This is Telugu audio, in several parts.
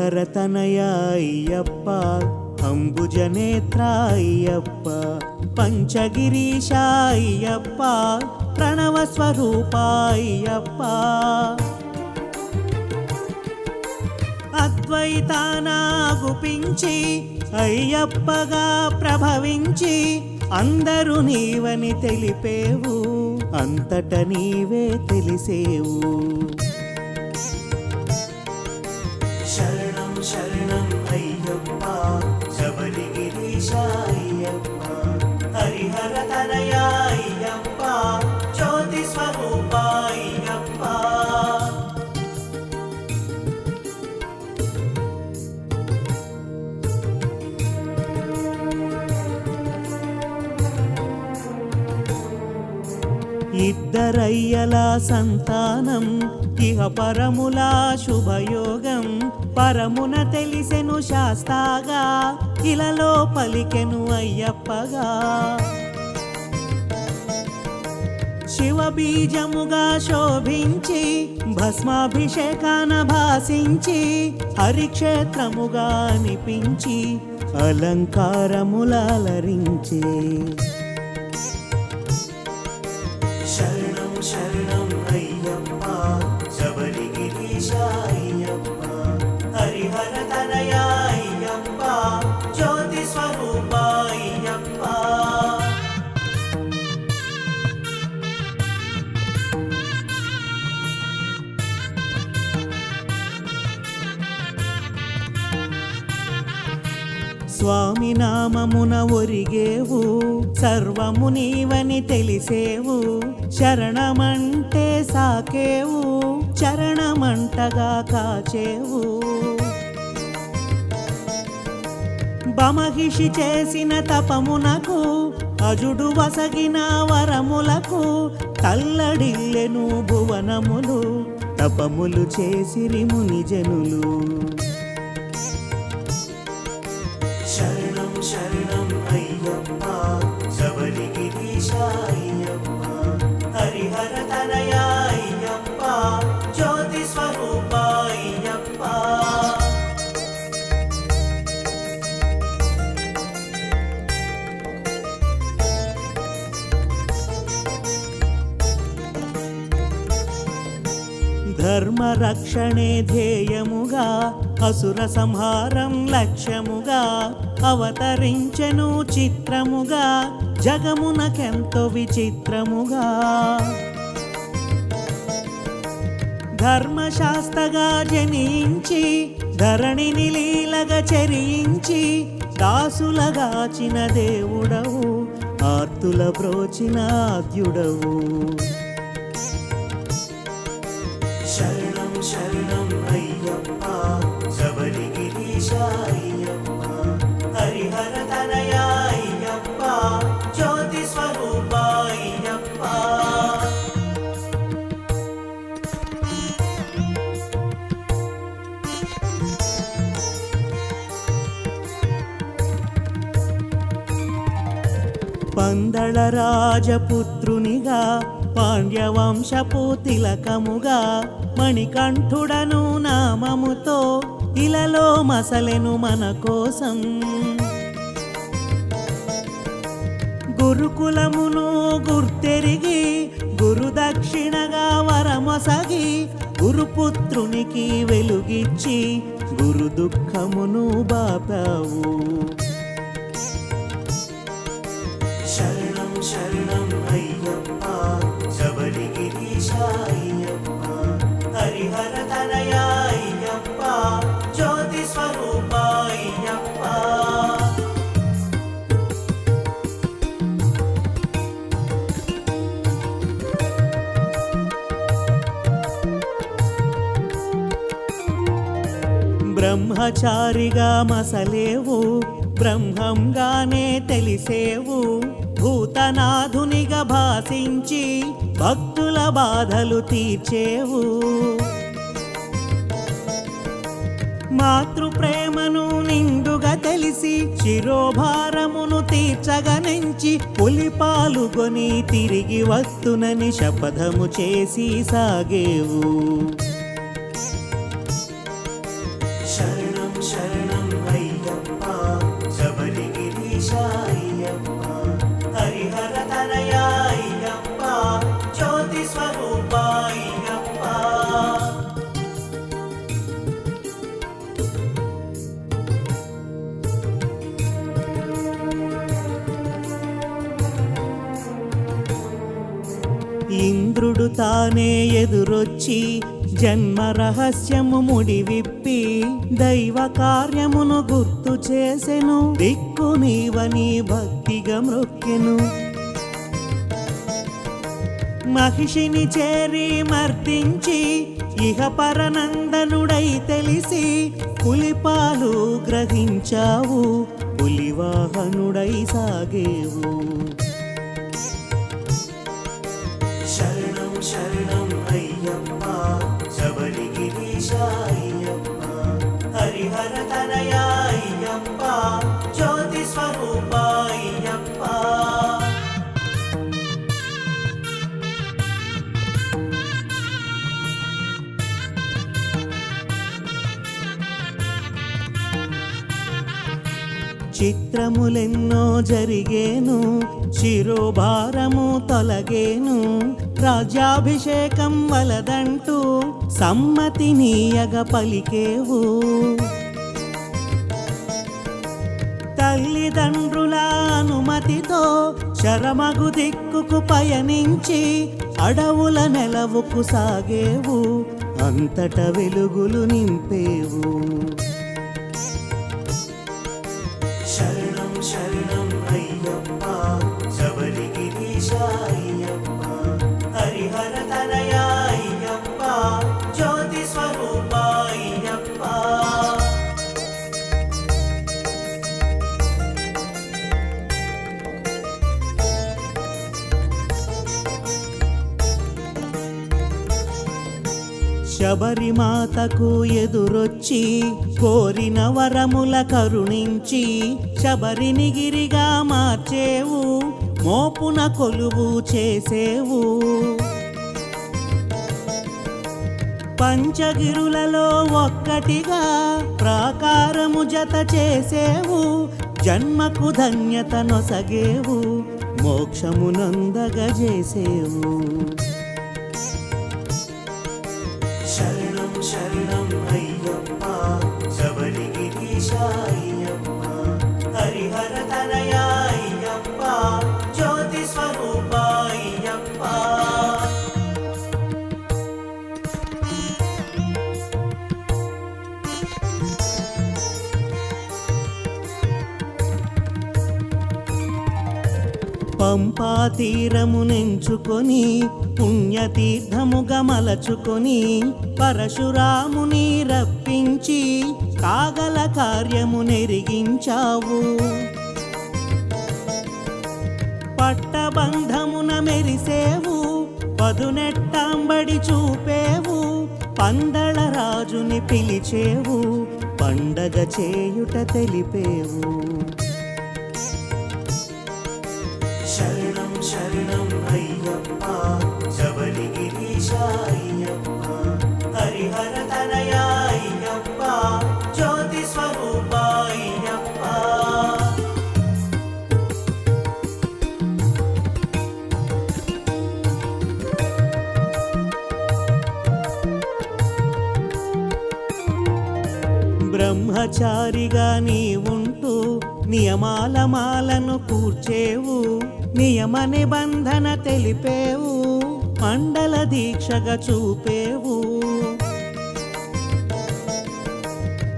హరిహరతనయ అయ్యప్ప, అంబుజనేత్ర అయ్యప్ప, పంచగిరీశ అయ్యప్ప, ప్రణవ స్వరూప అయ్యప్ప. అద్వైతానాగుపించి అయ్యప్పగా ప్రభవించి అందరూ నీవని తెలిపేవు, అంతట నీవే తెలిసేవు. శరణం శరణం అయ్యప్ప, శబరిగిరీశ అయ్యప్ప, హరిహర తనయ అయ్యప్ప, జ్యోతి స్వరూప అయ్యప్ప. ఇద్దరయ్యల సంతానం ఇహ పరముల శుభయోగం, పరమున తెలిసెను శాస్తాగా ఇలలో పలికెను అయ్యప్పగా. శివ బీజముగా శోభించి భస్మాభిషేకాన భాసించి హరిక్షేత్రముగా అనిపించి అలంకారములరించి. శరణం శరణం అయ్యప్ప, శబరిగిరీశ అయ్యప్ప, హరిహర తనయ అయ్యప్ప, జ్యోతి స్వరూప అయ్యప్ప. స్వామి నామమున ఒరిగేవు, సర్వము నీవని తెలిసేవు. శరణమంటే సాకేవు, చరణమంటగా కాచేవు. బమహిషి చేసిన తపమునకు అజుడు వసగిన వరములకు తల్లడిల్లెను భువనములు, తపములు చేసిరి ముని జనులు. శరణం శరణం అయ్యప్ప, శబరిగిరీశ అయ్యప్ప, హరిహర తనయ అయ్యప్ప, జ్యోతి స్వరూప అయ్యప్ప. ధర్మ రక్షణే ధ్యేయముగా అసుర సంహారం లక్ష్యముగా అవతరించెను చిత్రముగా జగమునకెంతో విచిత్రముగా. ధర్మశాస్త్రగా జనించి ధరణిని లీలగా చెరించి దాసులగాచిన దేవుడవు, ఆర్తుల బ్రోచిన ఆద్యుడవు. శరణం శరణం అయ్యప్ప, శబరిగిరీశ అయ్యప్ప, హరిహర తనయ అయ్యప్ప, జ్యోతి స్వరూప అయ్యప్ప. పందళ రాజపుత్రునిగా పాండ్యవంశపు తిలకముగా మణికంఠుడను నామముతో ఇలలో మసలెను మన కోసం. గురుకులమును గుర్తెరిగి గురుదక్షిణగా వరమొసగి గురుపుత్రునికి వెలుగిచ్చి గురు దుఃఖమును బాపావు. శరణం శరణం అయ్యప్ప, శబరిగిరీశ అయ్యప్ప, హరిహర తనయ అయ్యప్ప, జ్యోతి స్వరూప అయ్యప్ప. బ్రహ్మచారిగా మసలేవు, బ్రహ్మంగానే తెలిసేవు. భూతనాథునిగా భాసించి భక్తుల బాధలు తీర్చేవు. మాతృప్రేమను నిండుగా తెలిసి శిరోభారమును తీర్చగనించి పులి పాలుగొని తిరిగి వస్తునని శపథము చేసి సాగేవు. శరణం అయ్యప్ప హరిహర తనయ అయ్యప్ప జ్యోతి స్వరూప అయ్యప్ప. ఇంద్రుడు తానే ఎదురొచ్చి జన్మ రహస్యము ముడివిప్పి దైవ కార్యమును గుర్తు చేసెను. దిక్కు నీవని భక్తిగా మ్రొక్కెను. మహిషిని చేరి మర్దించి ఇహ పరనందనుడై తెలిసి పులిపాలు గ్రహించావు. పులివాహనుడై సాగేవు. శరణం శరణం అయ్యప్ప శబరిగిరీశ అయ్యప్ప హరిహర తనయ అయ్యప్ప జ్యోతి స్వరూప అయ్యప్ప. చిత్రములెన్నో జరిగేను. శిరోభారము తొలగేను. రాజ్యాభిషేకం వలదంటూ సమ్మతినీయగ పలికేవు. తల్లిదండ్రుల అనుమతితో శరమగు దిక్కుకు పయనించి అడవుల నెలవుకు సాగేవు. అంతట వెలుగులు నింపేవు. శరణం శరణం అయ్యప్ప శబరిగిరీశ అయ్యప్ప హరిహర తనయ అయ్యప్ప జ్యోతి స్వరూప అయ్యప్ప. శబరిమాతకు ఎదురొచ్చి కోరిన వరముల కరుణించి శబరిని గిరిగా మార్చేవు. మోపున కొలువు చేసేవు. పంచగిరులలో ఒక్కటిగా ప్రాకారము జత చేసేవు. జన్మకు ధన్యత నొసగేవు. మోక్షమునందగజేసేవు. శరణం శరణం అయ్యప్ప శబరిగిరీశ అయ్యప్ప హరిహర తనయ అయ్యప్ప జ్యోతి స్వరూప అయ్యప్ప. పంపా తీరమునెంచుకొని పుణ్యతీర్థముగా మలచుకొని పరశురాముని రప్పించి కాగల కార్యము నెరిగించావు. పట్టబంధమున మెరిసేవు. పదునెట్టాంబడి చూపేవు. పందళ రాజుని పిలిచేవు. పండగ చేయుట తెలిపేవు. శరణం శరణం అయ్యప్ప శబరిగిరీశ అయ్యప్ప హరిహర తనయ అయ్యప్ప జ్యోతి స్వరూప అయ్యప్ప. బ్రహ్మచారిగా నీవుంటూ నియమాల మాలను కూర్చేవు. నియమ నిబంధన తెలిపేవు. మండల దీక్షగా చూపేవు.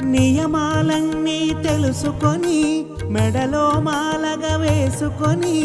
నియమాలన్నీ తెలుసుకొని మెడలో మాలగా వేసుకొని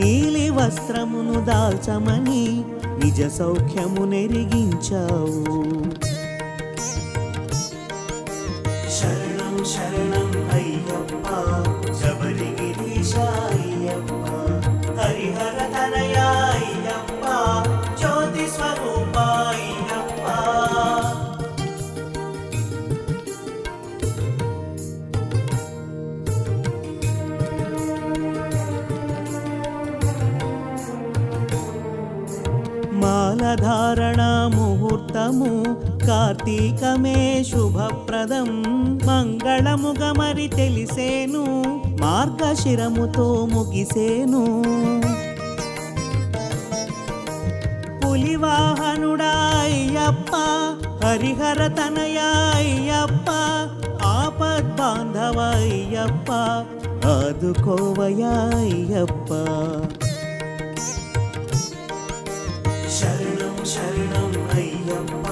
నీలి వస్త్రమును దాల్చమని నిజ సౌఖ్యము నెరిగించావు. శరణం శరణం అయ్యప్ప శబరిగిరీశ అయ్యప్ప హరిహర తనయ అయ్యప్ప జ్యోతి స్వరూప అయ్యప్ప. మాలధారణ ముహూర్తము కార్తీకమే శుభప్రదం. మంగళముగా మరి తెలిసేను మార్గశిరముతో ముగిసేను. పులివాహనుడా అయ్యప్ప, హరిహర తనయా అయ్యప్ప, ఆపద్బాంధవ అయ్యప్ప, ఆదుకోవయా అయ్యప్ప. శరణం శరణం అయ్యప్ప,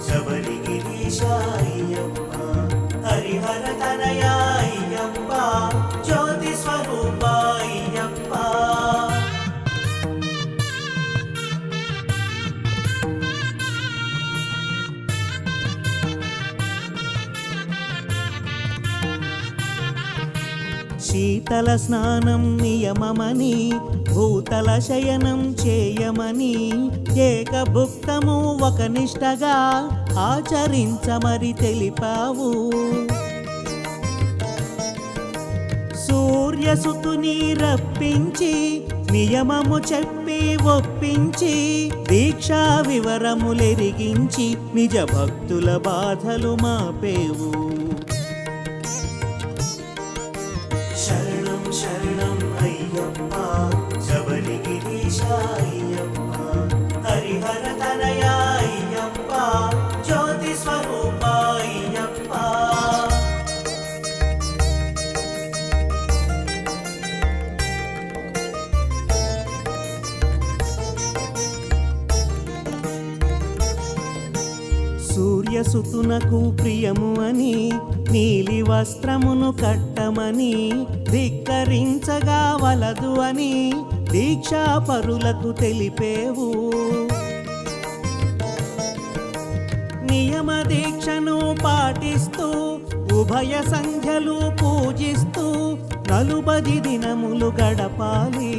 శబరిగిరీశ అయ్యప్ప, హరిహర తనయా అయ్యప్ప, జ్యోతి స్వరూప అయ్యప్ప. శీతల స్నానం నియమమని, భూతల శయనం చేయమని, ఏకభుక్తము ఒక నిష్టగా ఆచరించమరి తెలిపావు. సూర్యసుతుని రప్పించి నియమము చెప్పి ఒప్పించి, దీక్షా వివరములెరిగించి నిజ భక్తుల బాధలు మాపేవు. శరణం శరణం అయ్యప్ప, శబరిగిరీశ అయ్యప్ప, హరిహర తనయా అయ్యప్ప, జ్యోతి స్వరూప అయ్యప్ప. సూర్యసుతునకు ప్రియము అని నీలి వస్త్రమును కట్టమని, ధిక్కరించగా వలదు అని దీక్షాపరులకు తెలిపేవు. నియమ దీక్షను పాటిస్తూ ఉభయ సంధ్యలు పూజిస్తూ, 40 దినములు గడపాలి,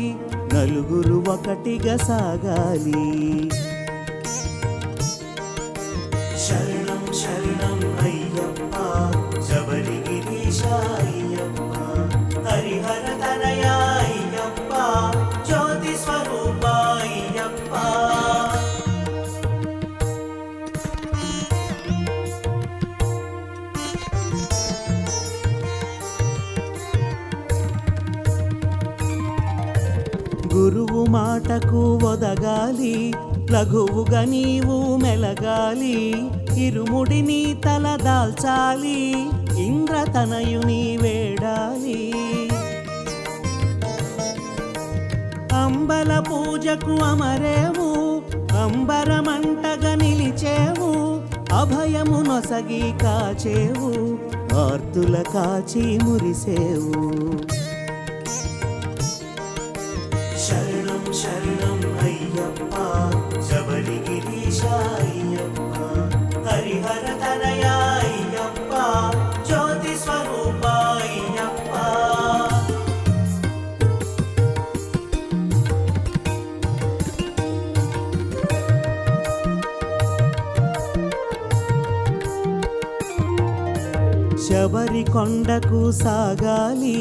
నలుగురు ఒకటిగా సాగాలి. శరణం శరణం అయ్యప్ప, శబరిగిరీశ అయ్యప్ప, హరిహర తనయా అయ్యప్ప, జ్యోతి స్వరూప అయ్యప్ప. గురువు మాటకు ఒదగాలి, లఘువుగా నీవు మెలగాలి, ఇరుముడిని తల దాల్చాలి, ఇంద్రతనయుని వేడాలి. అంబల పూజకు అమరేవు, అంబరమంటగా నిలిచేవు, అభయము నొసగి కాచేవు, ఆర్తుల కాచి మురిసేవు. శరణం శరణం అయ్యప్ప, శబరిగిరీశ అయ్యప్ప, హరిహర తనయా అయ్యప్ప, జ్యోతి స్వరూప అయ్యప్ప. శబరి కొండకు సాగాలి,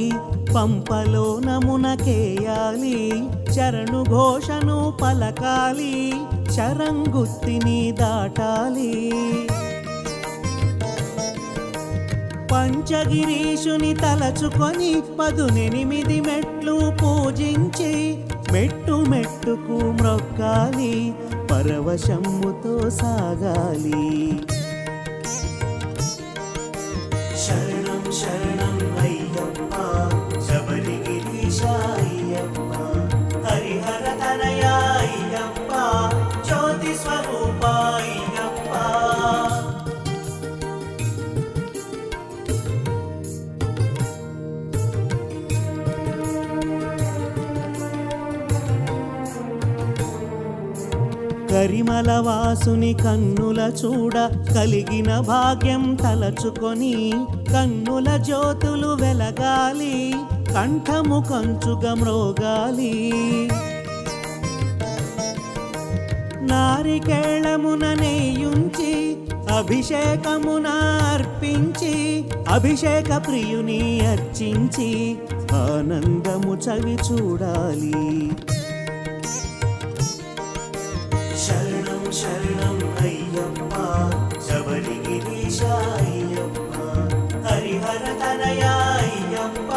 పంపలో నమునకేయాలి, శరణు ఘోషను పలకాలి, శరంగుత్తిని దాటాలి. పంచగిరీషుని తలచుకొని 18 మెట్లు పూజించి, మెట్టు మెట్టుకు మ్రొక్కాలి, పరవశమ్ముతో సాగాలి. శరణం శరణం అయ్యప్ప, శబరిగిరీశ అయ్యప్ప, హరిహర తనయా అయ్యప్ప, జ్యోతి స్వరూప అయ్యప్ప. కరిమల వాసుని కన్నుల చూడ కలిగిన భాగ్యం తలచుకొని, కన్నుల జ్యోతులు వెలగాలి, కంఠము కంచుగా మ్రోగాలి. నారికేళమున నెయ్యుంచి అభిషేకమున అర్పించి, అభిషేక ప్రియుని అర్చించి, ఆనందము చవి చూడాలి. శరణం శరణం అయ్యప్ప, శబరిగిరీశ అయ్యప్ప, హరిహర తనయా అయ్యప్ప,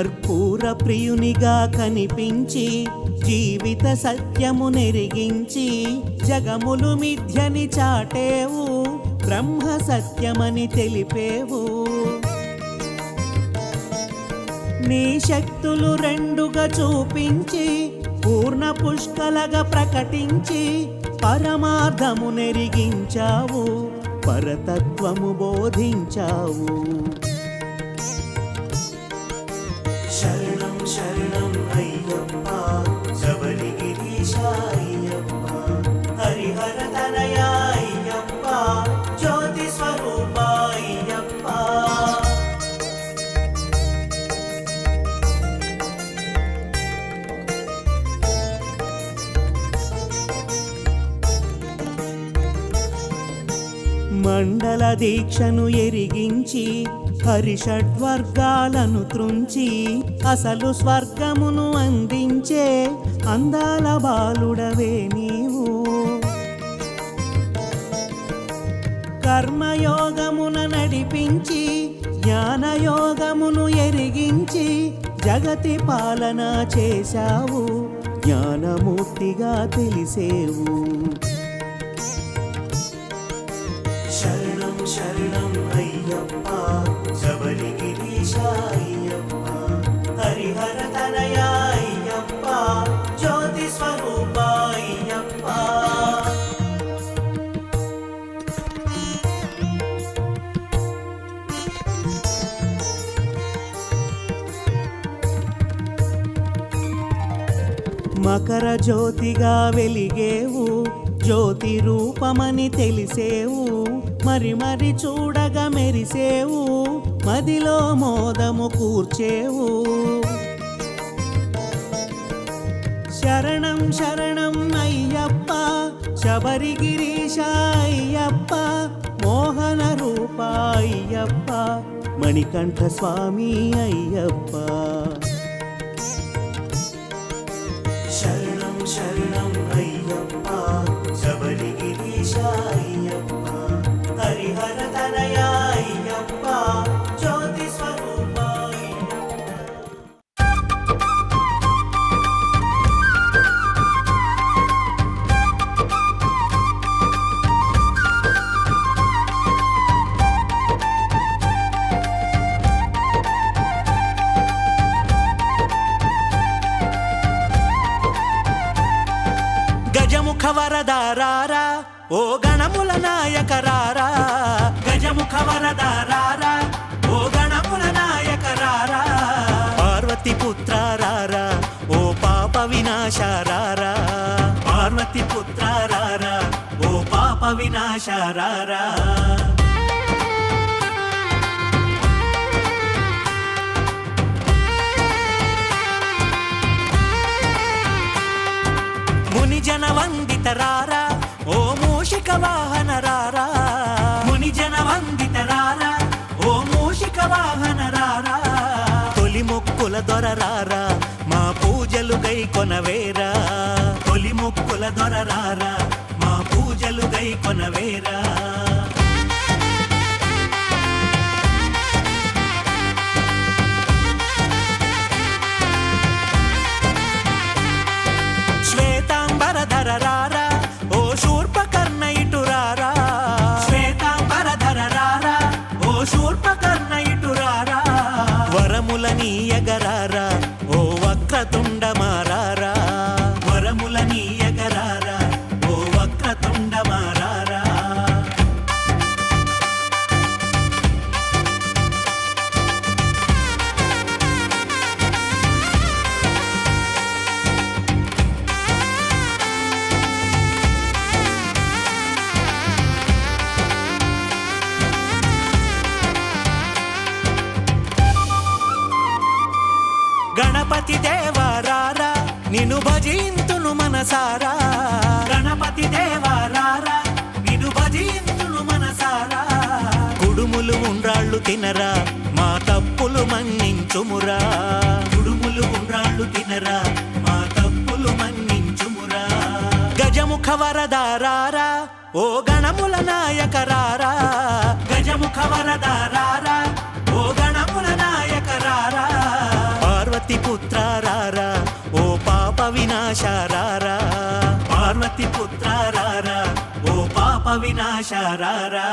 కర్పూర ప్రియునిగా కనిపించి జీవిత సత్యము నెరిగించి జగములు మిథ్యని చాటేవు బ్రహ్మ సత్యమని తెలిపేవు. నీ శక్తులు రెండుగా చూపించి పూర్ణ పుష్కలగా ప్రకటించి పరమార్థము నెరిగించావు పరతత్వము బోధించావు. శరణం శరణం అయ్యప్ప శబరిగిరీశ అయ్యప్ప హరిహర తనయ అయ్యప్ప జ్యోతి స్వరూప అయ్యప్ప. మండల దీక్షను ఎరిగించి హరిషడ్వర్గాలను త్రుంచి అసలు స్వర్గమును అందించే అందాల బాలుడవే నీవు. కర్మయోగమున నడిపించి జ్ఞానయోగమును ఎరిగించి జగతి పాలన చేశావు జ్ఞానమూర్తిగా తెలిసేవు. శరణం శరణం అయ్యప్ప శబరిగిరీశ అయ్యప్ప హరిహర తనయ అయ్యప్ప జ్యోతి స్వరూప అయ్యప్ప. మకర జ్యోతిగా వెలిగేవు జ్యోతి రూపమని తెలిసేవు మరి మరి చూడగా మెరిసేవు మదిలో మోదము కూర్చేవు. శరణం శరణం అయ్యప్ప శబరిగిరీశ అయ్యప్ప మోహన రూప అయ్యప్ప మణికంఠ స్వామి అయ్యప్ప. శరణం శరణం అయ్యప్ప శబరిగిరీశ అయ్యప్ప హరిహర తనయ అయ్యప్ప జ్యోతి స్వరూప అయ్యప్ప. గజముఖ వరదారారా ఓ గణముల నాయక రారా గజముఖ వరదారారా ఓ గణముల నాయక రారా పార్వతి పుత్ర రారా ఓ పాప వినాశ రారా పార్వతి పుత్ర రారా ఓ పాప వినాశ రారా. మునిజన వందిత రారా ఓ మూషిక వాహన రారా మునిజన వందిత రారా ఓ మూషిక వాహన రారా తొలి మొక్కుల దొర రారా మా పూజలు గై కొనవేరా తొలి మొక్కుల దొర రారా మా పూజలు గై కొనవేరా. శ్వేతాంబరధర రారా ఓ శూర్పకర్ణ ఇటు రారా శ్వేతాంబరధర రారా ఓ శూర్పకర్ణ ఇటు రారా వరముల నీయగరారా ఓ వక్రతుండ మారారా వరముల నీయగరారా ఓ వక్రతుండ మారారా. గణపతి దేవారారా నిన్ను భజింతును మనసారా గణపతి దేవారారా నిన్ను భజింతును మనసారా కుడుములు ఉండ్రాళ్ళు తినరా మా తప్పులు మన్నించుమురా కుడుములు ఉండ్రాళ్ళు తినరా మా తప్పులు మన్నించుమురా. గజముఖ వరదారారా ఓ గణముల నాయక రారా గజముఖ వరదారారా ఓ గణముల నాయక రారా పుత్ర రారా ఓ పాప వినాశ రారా పార్వతి పుత్ర రారా ఓ పాప వినాశ రారా